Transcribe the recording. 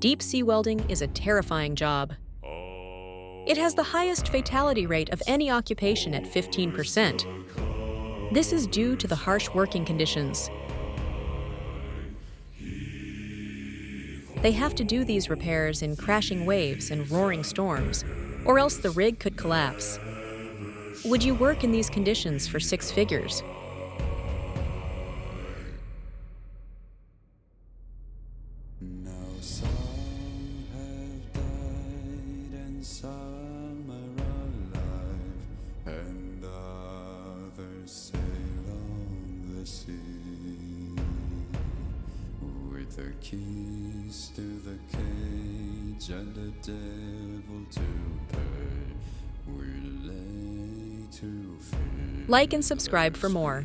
Deep-sea welding is a terrifying job. It has the highest fatality rate of any occupation at 15%. This is due to the harsh working conditions. They have to do these repairs in crashing waves and roaring storms, or else the rig could collapse. Would you work in these conditions for six figures? Now some have died and some are alive, and others sail on the sea with the keys to the cage and the devil to pay. We lay to fear. Like and subscribe for more.